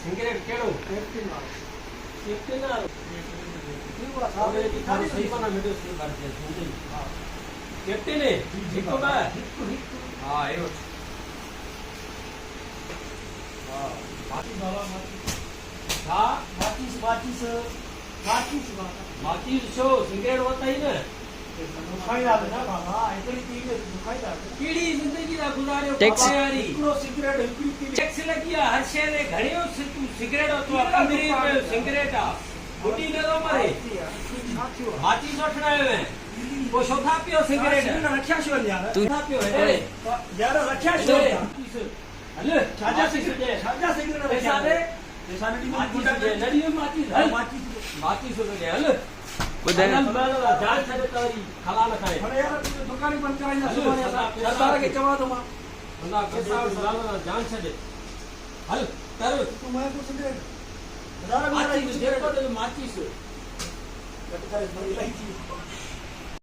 cigarette केड़ो captain आरो और ये थारो सही बना वीडियो शुरू कर दे सुन हां कैप्टन है हिको बा हां एरो हां बाकी बाबा हां बाकी शो सिगरेट होता ही ना दुखाई जाते ना बाबा एकड़ी पी के दुखाई जाते कीड़ी जिंदगी दा गुजारे बाबा यारी इकड़ो सिगरेट इकड़ी टैक्स लगिया हर शे रे घणियो सिगरेट तो 15 रुपए सिगरेट आ गुटी न तो मरे हाथी सोठना है वो सोथा पियो सिगरेट रखिया छो यार तू था पियो है यार रखिया छो हले छाजा सिगरेट पैसा दे माची सो दे हल बुधाय जान छडे तारी खला न खाए अरे यार दुकान बंद कराई ना सरदार के चवा दो बंदा पैसा लाला जान छडे हल कर तू मैं को सिगरेट दारा माची देखो तो माची सो कट करे इलायची